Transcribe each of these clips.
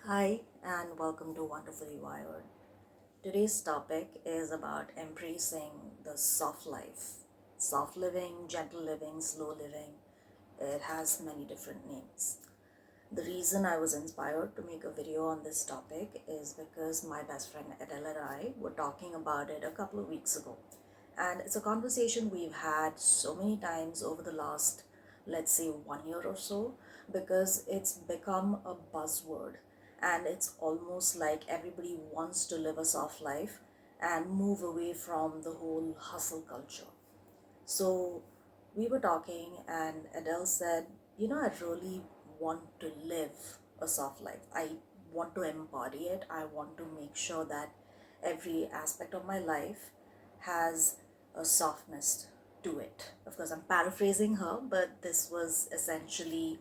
Hi, and welcome to Wonderfully Wired. Today's topic is about embracing the soft life. Soft living, gentle living, slow living. It has many different names. The reason I was inspired to make a video on this topic is because my best friend Adele and I were talking about it a couple of weeks ago. And it's a conversation we've had so many times over the last, let's say, 1 year or so, because it's become a buzzword. And it's almost like everybody wants to live a soft life and move away from the whole hustle culture. So we were talking, and Adele said, I really want to live a soft life. I want to embody it. I want to make sure that every aspect of my life has a softness to it. Of course, I'm paraphrasing her, but this was essentially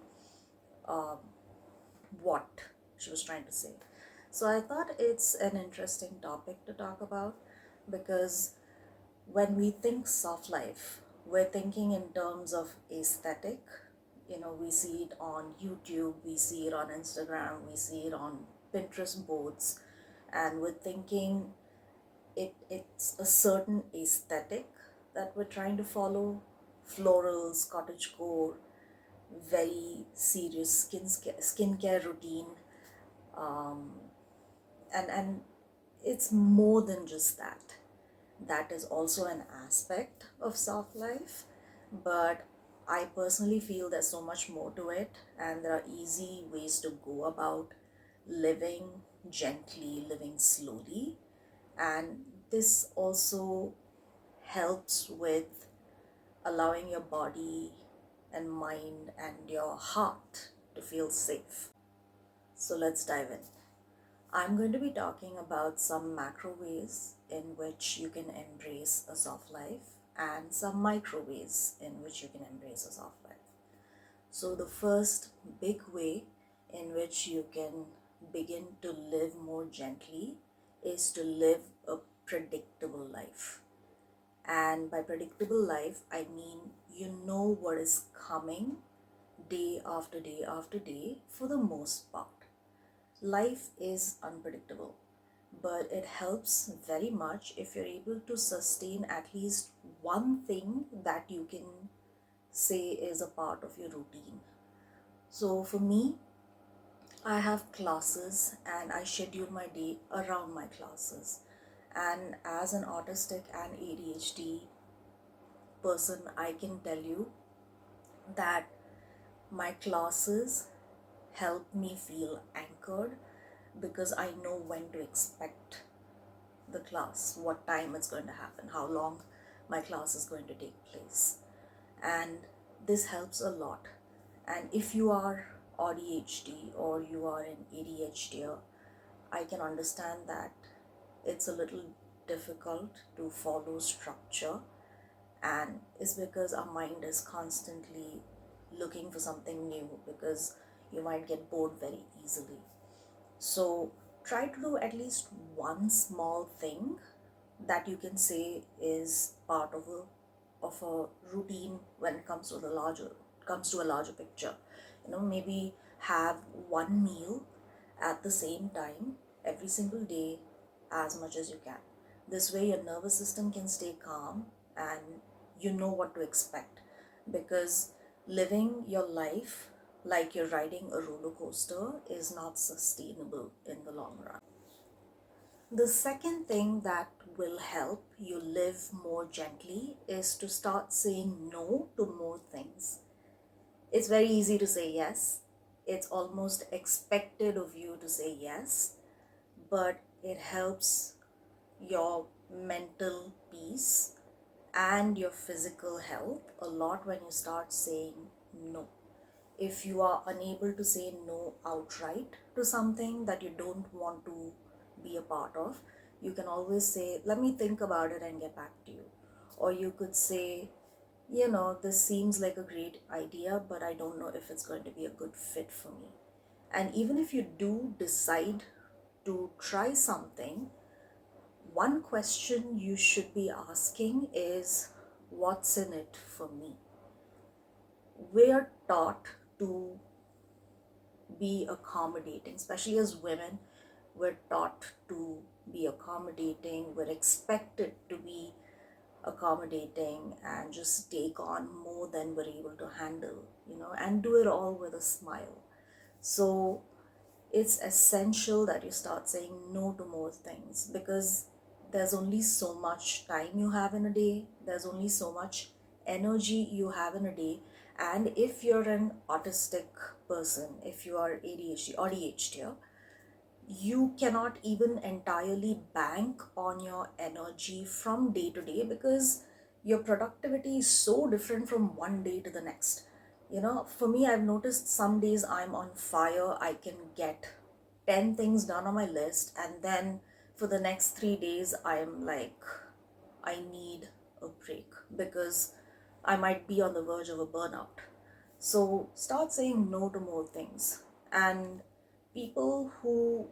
what she was trying to say. So I thought it's an interesting topic to talk about because when we think soft life, we're thinking in terms of aesthetic. We see it on YouTube, we see it on Instagram, we see it on Pinterest boards, and we're thinking it's a certain aesthetic that we're trying to follow. Florals, cottagecore, very serious skincare routine, um, and it's more than just that. That is also an aspect of soft life, but I personally feel there's so much more to it, and there are easy ways to go about living gently, living slowly, and this also helps with allowing your body and mind and your heart to feel safe. So let's dive in. I'm going to be talking about some macro ways in which you can embrace a soft life and some micro ways in which you can embrace a soft life. So, the first big way in which you can begin to live more gently is to live a predictable life. And by predictable life, I mean you know what is coming day after day after day for the most part. Life is unpredictable, but it helps very much if you're able to sustain at least one thing that you can say is a part of your routine. So for me, I have classes and I schedule my day around my classes. And as an autistic and ADHD person, I can tell you that my classes help me feel anchored because I know when to expect the class, what time it's going to happen, how long my class is going to take place. And this helps a lot. And if you are ADHD or you are an ADHD, I can understand that it's a little difficult to follow structure, and it's because our mind is constantly looking for something new because you might get bored very easily. So try to do at least one small thing that you can say is part of a routine when it comes to a larger picture. Maybe have one meal at the same time every single day as much as you can. This way your nervous system can stay calm and you know what to expect, because living your life like you're riding a roller coaster is not sustainable in the long run. The second thing that will help you live more gently is to start saying no to more things. It's very easy to say yes. It's almost expected of you to say yes, but it helps your mental peace and your physical health a lot when you start saying no. If you are unable to say no outright to something that you don't want to be a part of, you can always say, let me think about it and get back to you. Or you could say, this seems like a great idea, but I don't know if it's going to be a good fit for me. And even if you do decide to try something, one question you should be asking is, what's in it for me? We're taught to be accommodating, especially as women. We're taught to be accommodating, we're expected to be accommodating and just take on more than we're able to handle, and do it all with a smile. So it's essential that you start saying no to more things, because there's only so much time you have in a day, there's only so much energy you have in a day. And if you're an autistic person, if you are ADHD or ADHD, you cannot even entirely bank on your energy from day to day, because your productivity is so different from one day to the next. For me, I've noticed some days I'm on fire, I can get 10 things done on my list, and then for the next 3 days, I'm like, I need a break because I might be on the verge of a burnout. So start saying no to more things. And people who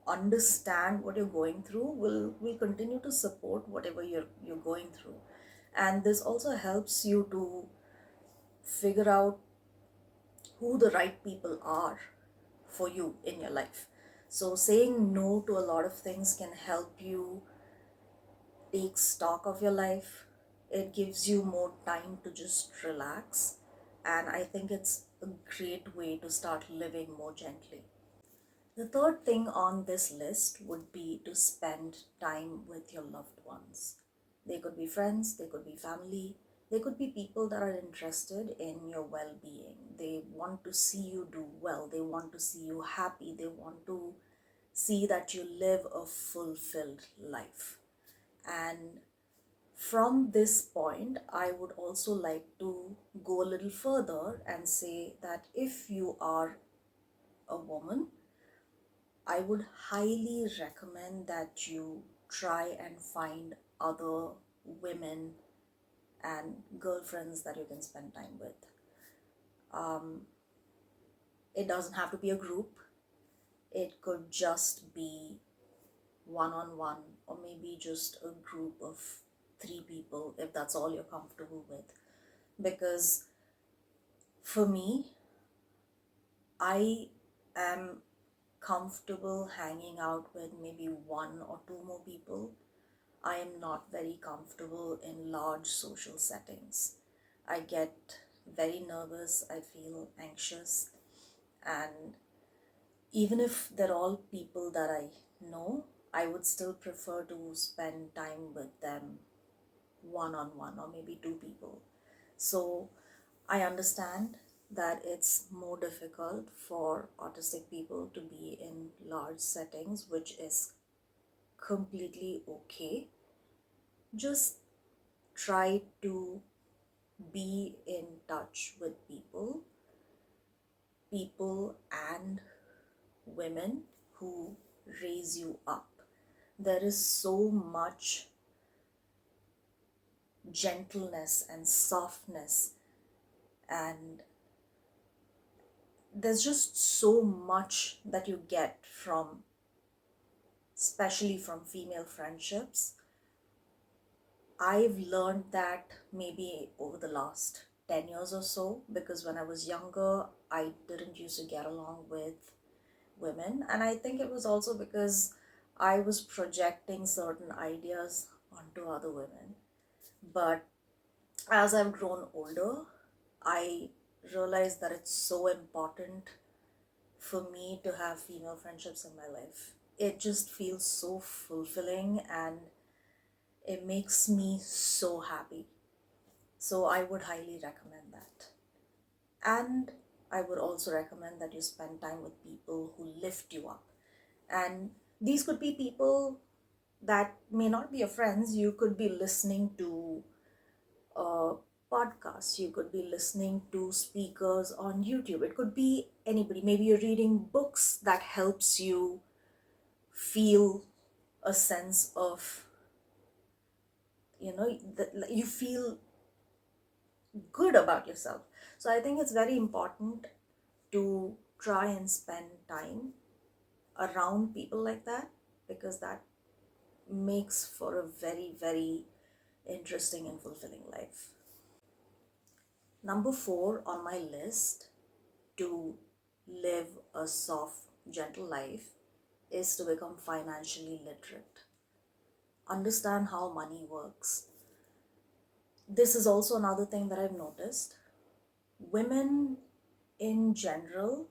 understand what you're going through will continue to support whatever you're going through. And this also helps you to figure out who the right people are for you in your life. So saying no to a lot of things can help you take stock of your life. It gives you more time to just relax, and I think it's a great way to start living more gently. The third thing on this list would be to spend time with your loved ones. They could be friends, they could be family, they could be people that are interested in your well being. They want to see you do well, they want to see you happy, they want to see that you live a fulfilled life. And from this point, I would also like to go a little further and say that if you are a woman, I would highly recommend that you try and find other women and girlfriends that you can spend time with. It doesn't have to be a group, it could just be one on one, or maybe just a group of 3 people if that's all you're comfortable with. Because for me, I am comfortable hanging out with maybe 1 or 2 more people. I am not very comfortable in large social settings. I get very nervous, I feel anxious, and even if they're all people that I know, I would still prefer to spend time with them one on one, or maybe 2 people. So I understand that it's more difficult for autistic people to be in large settings, which is completely okay. Just try to be in touch with people and women who raise you up. There is so much gentleness and softness, and there's just so much that you get from, especially from female friendships. I've learned that maybe over the last 10 years or so, because when I was younger, I didn't used to get along with women. And I think it was also because I was projecting certain ideas onto other women. But as I've grown older, I realized that it's so important for me to have female friendships in my life. It just feels so fulfilling and it makes me so happy. So I would highly recommend that. And I would also recommend that you spend time with people who lift you up. And these could be people that may not be your friends. You could be listening to podcasts, you could be listening to speakers on YouTube, it could be anybody. Maybe you're reading books that helps you feel a sense of, you feel good about yourself. So I think it's very important to try and spend time around people like that, because that makes for a very, very interesting and fulfilling life. Number 4 on my list to live a soft, gentle life is to become financially literate, understand how money works. This is also another thing that I've noticed. Women in general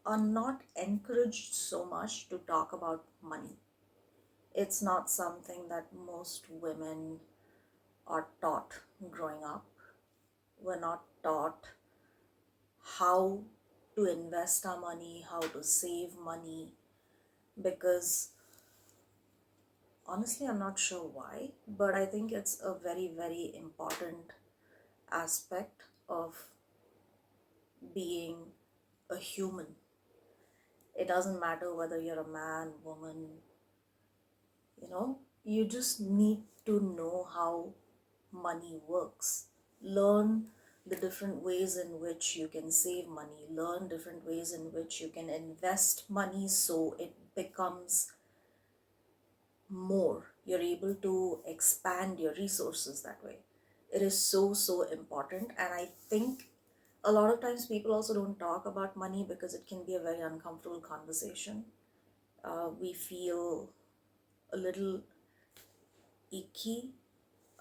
are not encouraged so much to talk about money. It's not something that most women are taught growing up. We're not taught how to invest our money, how to save money, because honestly, I'm not sure why, but I think it's a very, very important aspect of being a human. It doesn't matter whether you're a man, woman, you just need to know how money works. Learn the different ways in which you can save money, learn different ways in which you can invest money so it becomes more. You're able to expand your resources that way. It is so, so important. And I think a lot of times people also don't talk about money because it can be a very uncomfortable conversation. We feel a little icky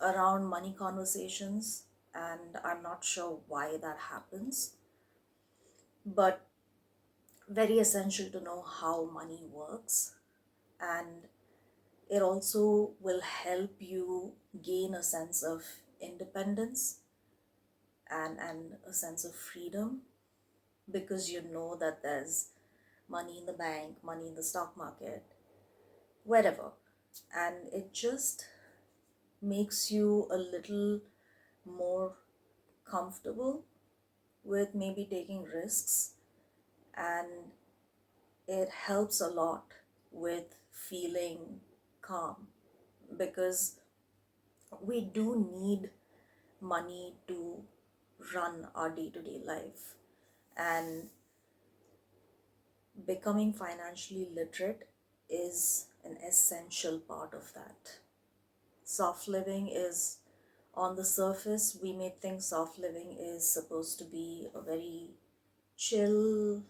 around money conversations, and I'm not sure why that happens, but very essential to know how money works. And it also will help you gain a sense of independence and a sense of freedom, because you know that there's money in the bank, money in the stock market, wherever. And it just makes you a little more comfortable with maybe taking risks, and it helps a lot with feeling calm, because we do need money to run our day-to-day life, and becoming financially literate is an essential part of that. Soft living is, on the surface we may think soft living is supposed to be a very chill,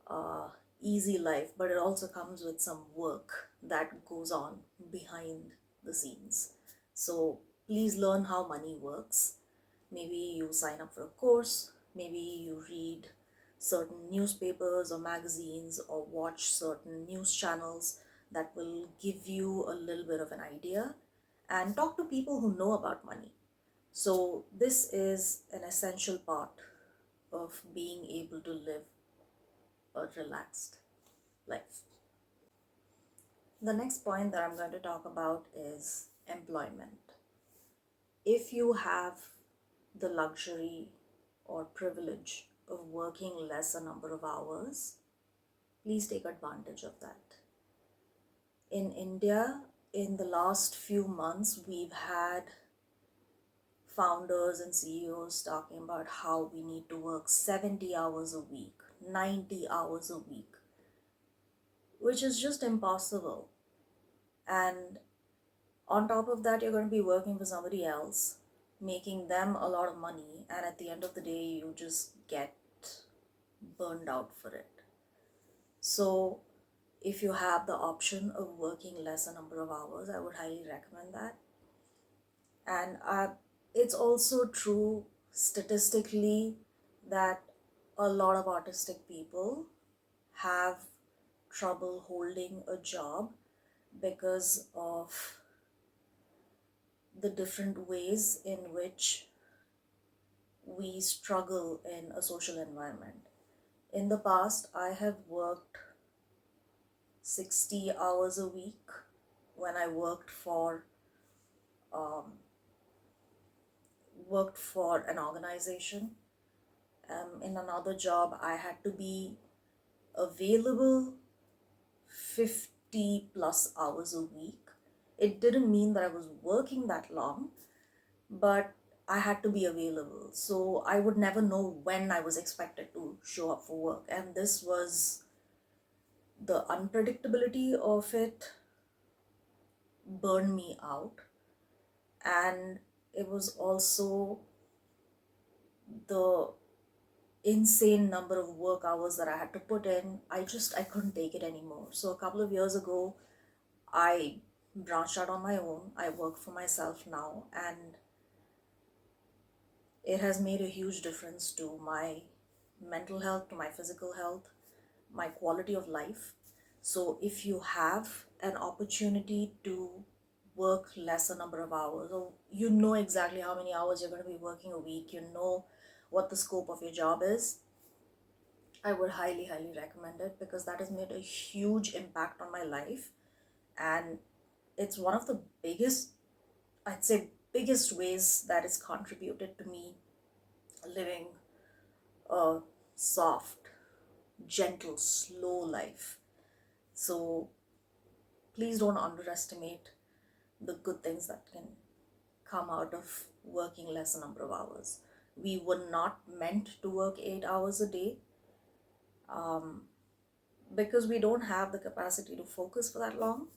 uh, easy life, but it also comes with some work that goes on behind the scenes. So please learn how money works. Maybe you sign up for a course, maybe you read certain newspapers or magazines or watch certain news channels that will give you a little bit of an idea, and talk to people who know about money. So this is an essential part of being able to live a relaxed life. The next point that I'm going to talk about is employment. If you have the luxury or privilege of working less a number of hours, please take advantage of that. In India, in the last few months, we've had founders and CEOs talking about how we need to work 70 hours a week, 90 hours a week, which is just impossible. And on top of that, you're going to be working for somebody else, making them a lot of money, and at the end of the day, you just get burned out for it. So, if you have the option of working less a number of hours, I would highly recommend that. And it's also true statistically that a lot of autistic people have trouble holding a job because of the different ways in which we struggle in a social environment. In the past, I have worked 60 hours a week when I um, worked for an organization. In another job, I had to be available 50 plus hours a week. It didn't mean that I was working that long, but I had to be available. So I would never know when I was expected to show up for work. And this was, the unpredictability of it burned me out. And it was also the insane number of work hours that I had to put in. I couldn't take it anymore. So a couple of years ago, I branched out on my own. I work for myself now, and it has made a huge difference to my mental health, to my physical health, my quality of life. So if you have an opportunity to work lesser number of hours, or you know exactly how many hours you're going to be working a week, you know what the scope of your job is, I would highly, highly recommend it, because that has made a huge impact on my life. And it's one of the biggest, I'd say, biggest ways that it's contributed to me living a soft, gentle, slow life. So please don't underestimate the good things that can come out of working less number of hours. We were not meant to work 8 hours a day, because we don't have the capacity to focus for that long,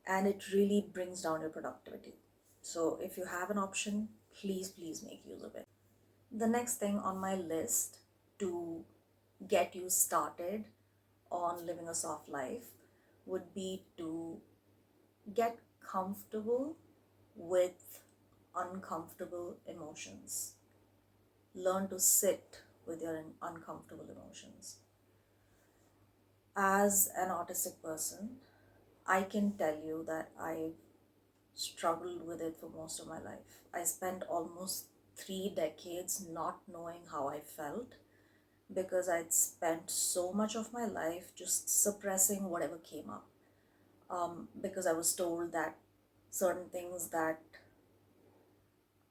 and it really brings down your productivity. So if you have an option, please, please make use of it. The next thing on my list to get you started on living a soft life would be to get comfortable with uncomfortable emotions. Learn to sit with your uncomfortable emotions. As an autistic person, I can tell you that I've struggled with it for most of my life. I spent almost 3 decades not knowing how I felt, because I'd spent so much of my life just suppressing whatever came up. Because I was told that certain things that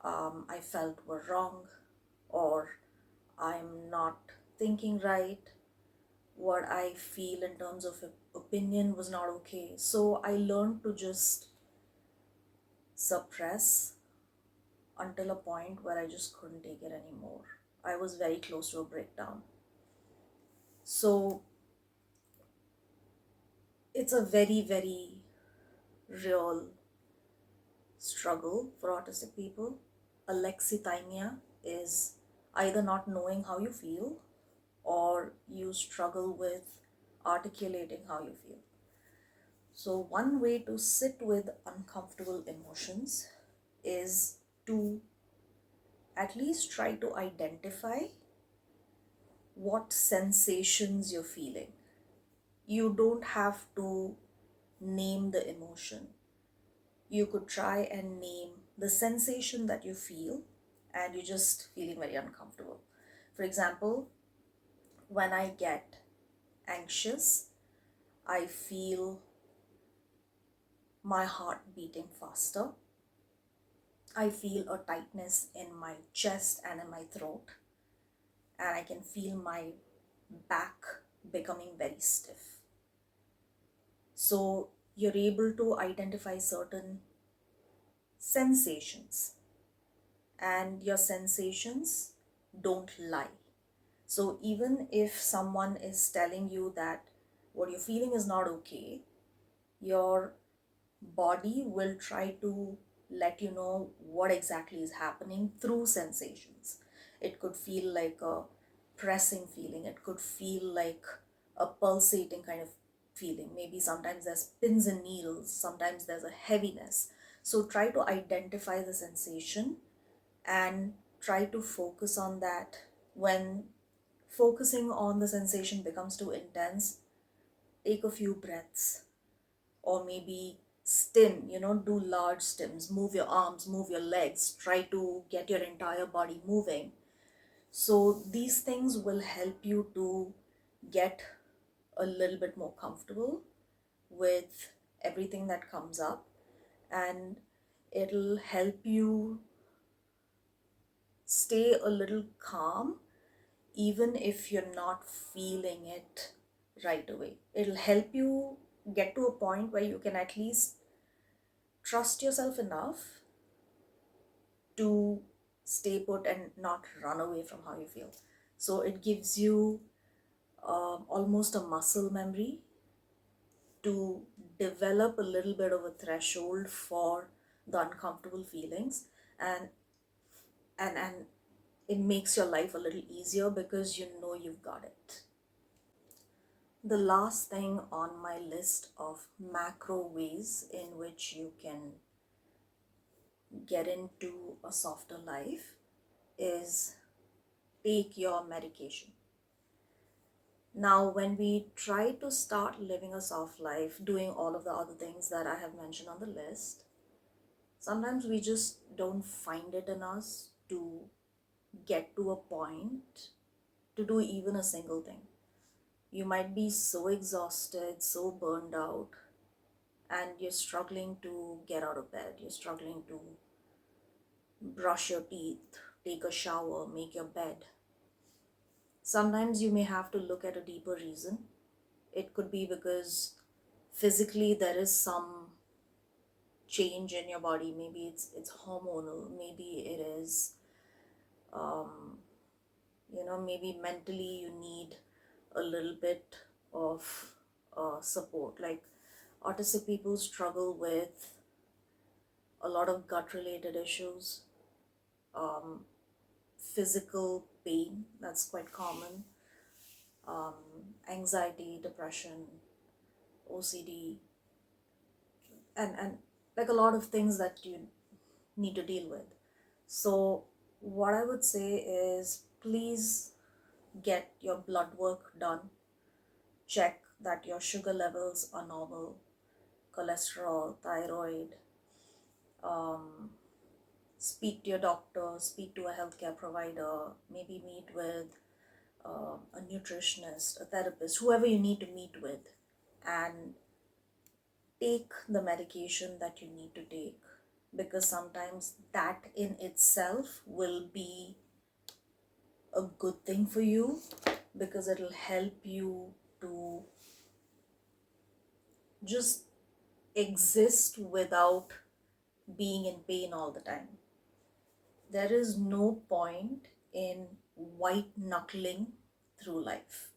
I felt were wrong, or I'm not thinking right, what I feel in terms of opinion was not okay. So I learned to just suppress until a point where I just couldn't take it anymore. I was very close to a breakdown. So it's a very, very real struggle for autistic people. Alexithymia is either not knowing how you feel, or you struggle with articulating how you feel. So, one way to sit with uncomfortable emotions is to at least try to identify what sensations you're feeling. You don't have to name the emotion. You could try and name the sensation that you feel, and you're just feeling very uncomfortable. For example, when I get anxious, I feel my heart beating faster. I feel a tightness in my chest and in my throat, and I can feel my back becoming very stiff. So you're able to identify certain sensations, and your sensations don't lie. So even if someone is telling you that what you're feeling is not okay, your body will try to let you know what exactly is happening through sensations. It could feel like a pressing feeling, it could feel like a pulsating kind of feeling. Maybe sometimes there's pins and needles, sometimes there's a heaviness. So try to identify the sensation and try to focus on that. When focusing on the sensation becomes too intense, take a few breaths, or maybe stim, do large stims, move your arms, move your legs, try to get your entire body moving. So these things will help you to get a little bit more comfortable with everything that comes up, and it'll help you stay a little calm even if you're not feeling it right away. It'll help you get to a point where you can at least trust yourself enough to stay put and not run away from how you feel. So it gives you almost a muscle memory to develop a little bit of a threshold for the uncomfortable feelings, and and it makes your life a little easier because you know you've got it. The last thing on my list of macro ways in which you can get into a softer life is take your medication. Now, when we try to start living a soft life, doing all of the other things that I have mentioned on the list, sometimes we just don't find it in us to get to a point to do even a single thing. You might be so exhausted, so burned out, and you're struggling to get out of bed. You're struggling to brush your teeth, take a shower, make your bed. Sometimes you may have to look at a deeper reason. It could be because physically there is some change in your body. Maybe it's hormonal. Maybe it is, maybe mentally you need a little bit of support. Like autistic people struggle with a lot of gut related issues, physical pain, that's quite common, anxiety, depression, OCD, and like a lot of things that you need to deal with. So, what I would say is please get your blood work done. Check that your sugar levels are normal, cholesterol, thyroid. Speak to your doctor, speak to a healthcare provider, maybe meet with a nutritionist, a therapist, whoever you need to meet with, and take the medication that you need to take, because sometimes that in itself will be a good thing for you because it'll help you to just exist without being in pain all the time. There is no point in white knuckling through life,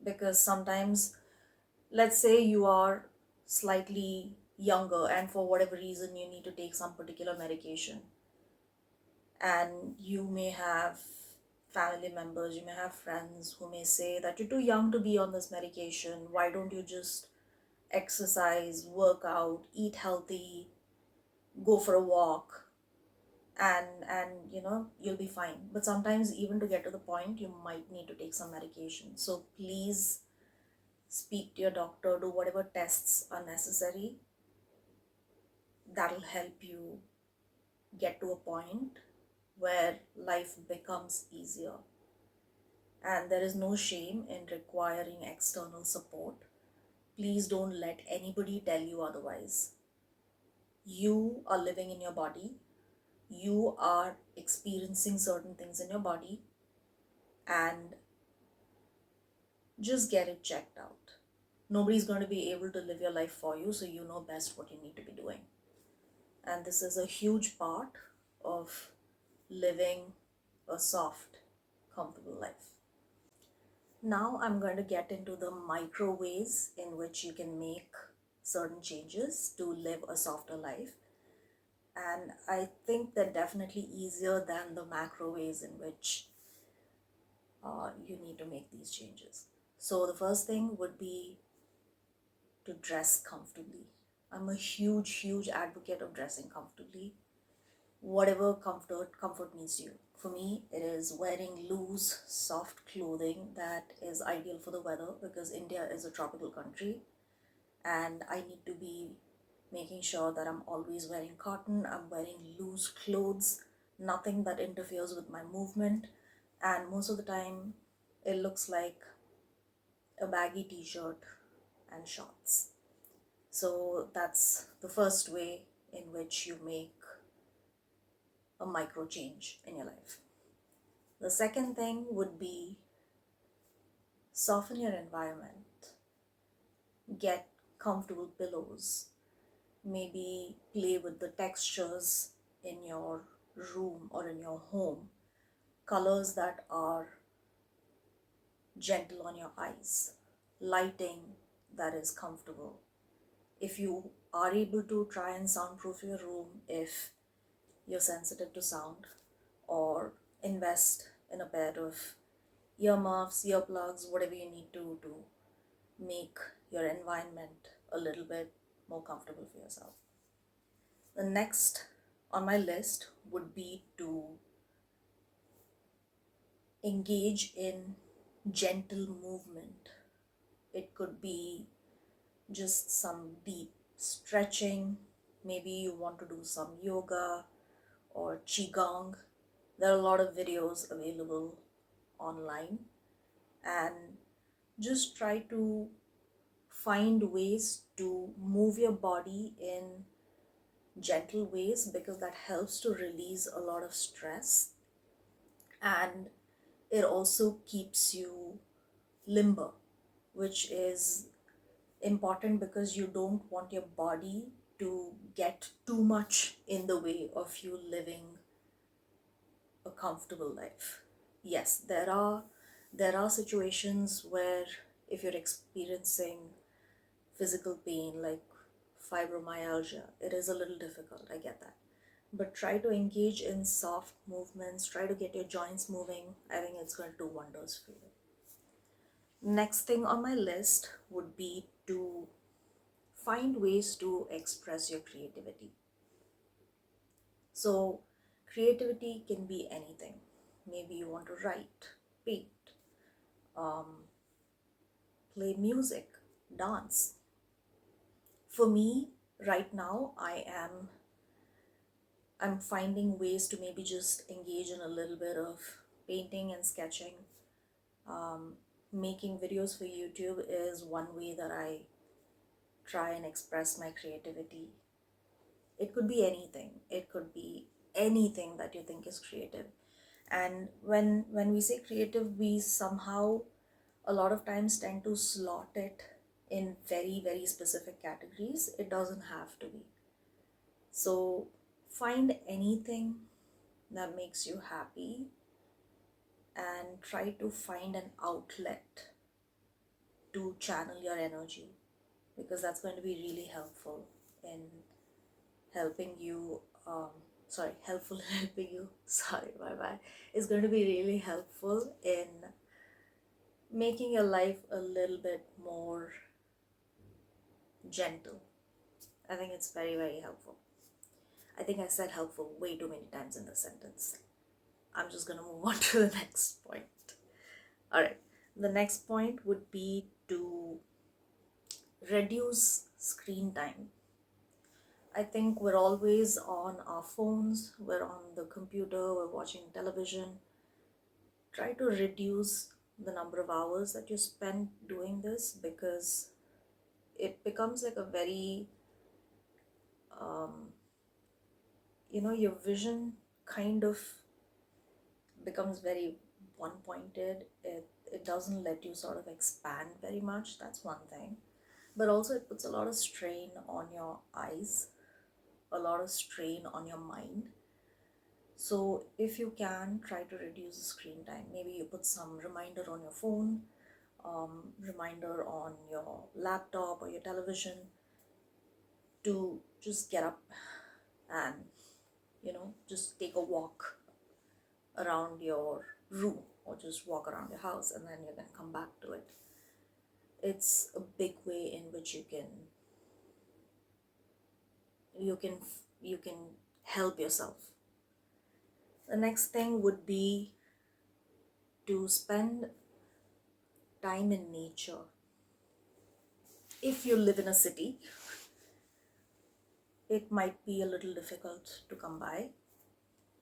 because sometimes, let's say you are slightly younger and for whatever reason you need to take some particular medication, and you may have family members, you may have friends who may say that you're too young to be on this medication. Why don't you just exercise, work out, eat healthy, go for a walk, and you'll be fine. But sometimes even to get to the point you might need to take some medication. So please speak to your doctor, do whatever tests are necessary. That'll help you get to a point where life becomes easier. And there is no shame in requiring external support. Please don't let anybody tell you otherwise. You are living in your body, you are experiencing certain things in your body, and just get it checked out. Nobody's going to be able to live your life for you, so you know best what you need to be doing. And this is a huge part of living a soft, comfortable life. Now I'm going to get into the micro ways in which you can make certain changes to live a softer life. And I think they're definitely easier than the macro ways in which you need to make these changes. So the first thing would be to dress comfortably. I'm a huge advocate of dressing comfortably. Whatever comfort means to you. For me, it is wearing loose, soft clothing that is ideal for the weather, because India is a tropical country and I need to be making sure that I'm always wearing cotton, I'm wearing loose clothes, nothing that interferes with my movement, and most of the time it looks like a baggy t-shirt and shorts. So that's the first way in which you make a micro change in your life. The second thing would be soften your environment. Get comfortable pillows. Maybe play with the textures in your room or in your home. Colors that are gentle on your eyes. Lighting that is comfortable. If you are able to, try and soundproof your room if you're sensitive to sound, or invest in a pair of earmuffs, earplugs, whatever you need to make your environment a little bit more comfortable for yourself. The next on my list would be to engage in gentle movement. It could be just some deep stretching. Maybe you want to do some yoga or qigong. There are a lot of videos available online, and just try to find ways to move your body in gentle ways, because that helps to release a lot of stress, and it also keeps you limber, which is important because you don't want your body to get too much in the way of you living a comfortable life. Yes, there are situations where if you're experiencing physical pain like fibromyalgia, it is a little difficult. I get that. But try to engage in soft movements, try to get your joints moving. I think it's going to do wonders for you. Next thing on my list would be to find ways to express your creativity. So, creativity can be anything. Maybe you want to write, paint, um, play music, dance. For me, right now, I'm finding ways to maybe just engage in a little bit of painting and sketching. Making videos for YouTube is one way that I try and express my creativity. It could be anything. It could be anything that you think is creative. And when we say creative, we somehow a lot of times tend to slot it in very, very specific categories. It doesn't have to be. So find anything that makes you happy and try to find an outlet to channel your energy, because that's going to be really helpful in helping you helpful in helping you, sorry, my bad, is going to be really helpful in making your life a little bit more gentle. I think it's very, very helpful. I think I said helpful way too many times in the sentence. I'm just going to move on to the next point. All right, the next point would be to reduce screen time. I think we're always on our phones, we're on the computer, we're watching television. Try to reduce the number of hours that you spend doing this, because it becomes like a very, your vision kind of becomes very one pointed. It doesn't let you sort of expand very much. That's one thing. But also, it puts a lot of strain on your eyes, a lot of strain on your mind. So if you can, try to reduce the screen time. Maybe you put some reminder on your phone, reminder on your laptop or your television to just get up and, just take a walk around your room, or just walk around your house, and then you're going to come back to it. It's a big way in which you can help yourself. The next thing would be to spend time in nature. If you live in a city, it might be a little difficult to come by,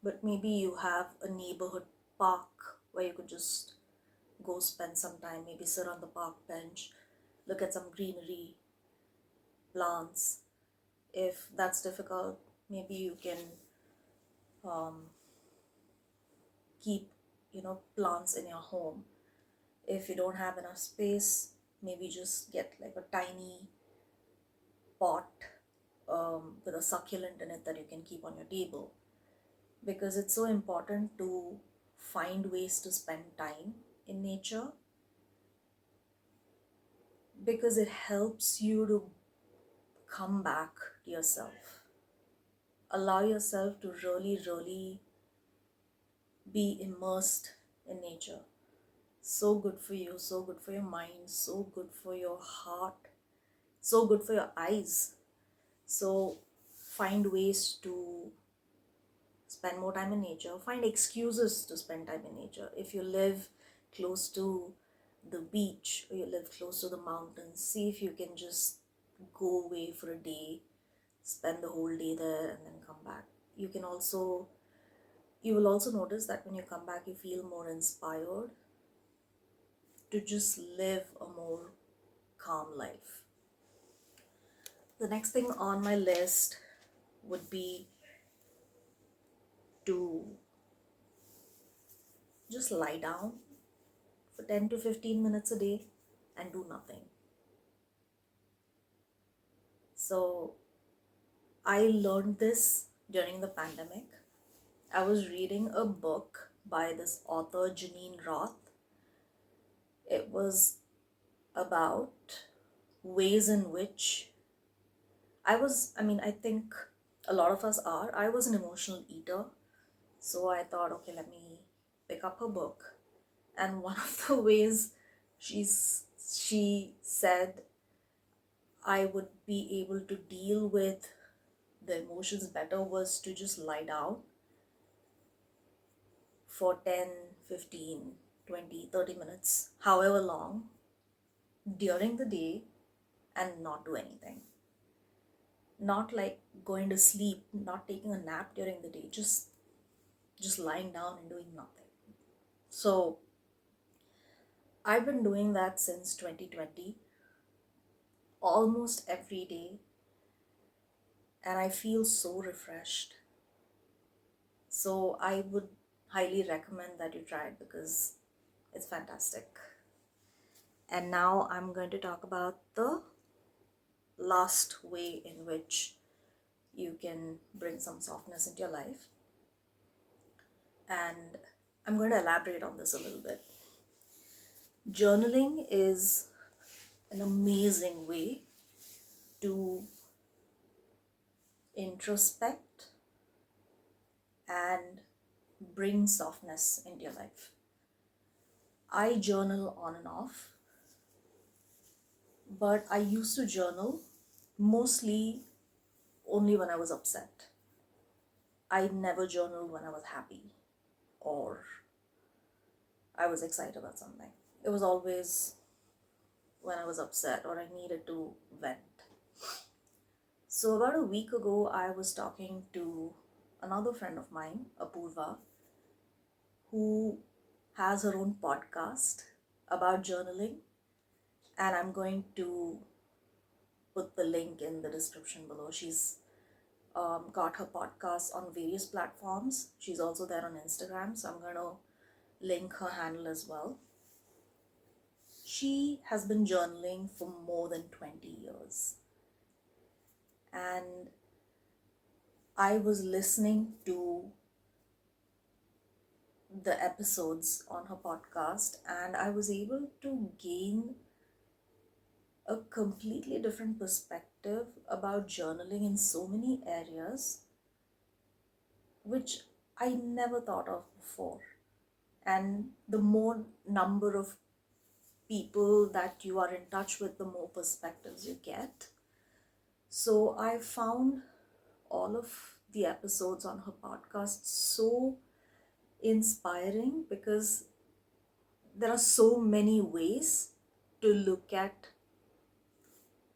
but maybe you have a neighborhood park where you could just go spend some time, maybe sit on the park bench, look at some greenery, plants. If that's difficult, maybe you can keep, plants in your home. If you don't have enough space, maybe just get like a tiny pot with a succulent in it that you can keep on your table, because it's so important to find ways to spend time in nature, because it helps you to come back to yourself. Allow yourself to really, really be immersed in nature. So good for you, so good for your mind, so good for your heart, so good for your eyes. So find ways to spend more time in nature, find excuses to spend time in nature. If you live close to the beach or you live close to the mountains, see if you can just go away for a day, spend the whole day there and then come back. You will also notice that when you come back you feel more inspired to just live a more calm life. The next thing on my list would be to just lie down for 10 to 15 minutes a day and do nothing. So I learned this during the pandemic. I was reading a book by this author, Janine Roth. It was about ways in which I think a lot of us are. I was an emotional eater. So I thought, okay, let me pick up her book. And one of the ways she said I would be able to deal with the emotions better was to just lie down for 10, 15, 20, 30 minutes, however long, during the day and not do anything. Not like going to sleep, not taking a nap during the day, just lying down and doing nothing. So I've been doing that since 2020, almost every day, and I feel so refreshed. So I would highly recommend that you try it because it's fantastic. And now I'm going to talk about the last way in which you can bring some softness into your life. And I'm going to elaborate on this a little bit. Journaling is an amazing way to introspect and bring softness into your life. I journal on and off, but I used to journal mostly only when I was upset. I never journaled when I was happy or I was excited about something. It was always when I was upset or I needed to vent. So, about a week ago, I was talking to another friend of mine, Apurva, who has her own podcast about journaling, and I'm going to put the link in the description below. She's got her podcast on various platforms. She's also there on Instagram, so I'm going to link her handle as well. She has been journaling for more than 20 years. And I was listening to the episodes on her podcast and I was able to gain a completely different perspective about journaling in so many areas which I never thought of before. And the more number of people that you are in touch with, the more perspectives you get. So I found all of the episodes on her podcast so inspiring because there are so many ways to look at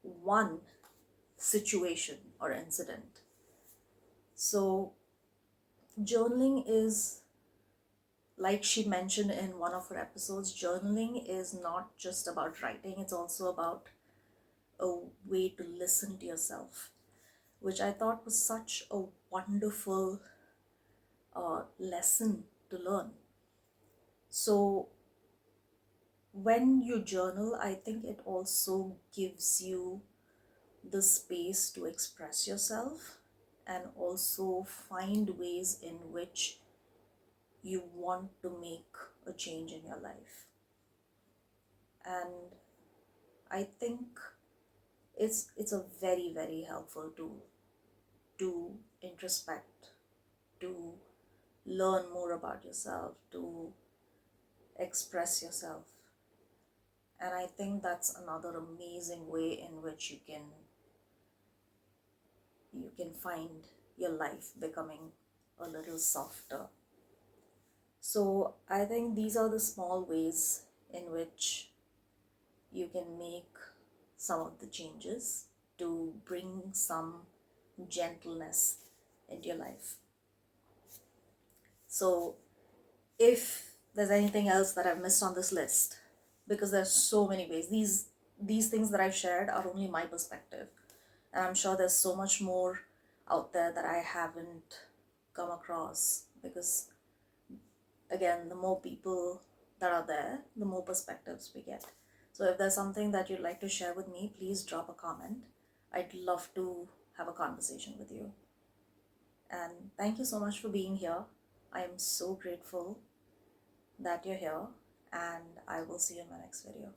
one situation or incident. So, journaling is, like she mentioned in one of her episodes, journaling is not just about writing, it's also about a way to listen to yourself, which I thought was such a wonderful lesson to learn. So, when you journal, I think it also gives you the space to express yourself and also find ways in which you want to make a change in your life. And I think it's a very, very helpful tool to introspect, to learn more about yourself, to express yourself. And I think that's another amazing way in which you can find your life becoming a little softer. So I think these are the small ways in which you can make some of the changes to bring some gentleness into your life. So if there's anything else that I've missed on this list, because there's so many ways, these things that I've shared are only my perspective, and I'm sure there's so much more out there that I haven't come across, because again, the more people that are there, the more perspectives we get. So if there's something that you'd like to share with me, please drop a comment. I'd love to have a conversation with you. And thank you so much for being here. I am so grateful that you're here, and I will see you in my next video.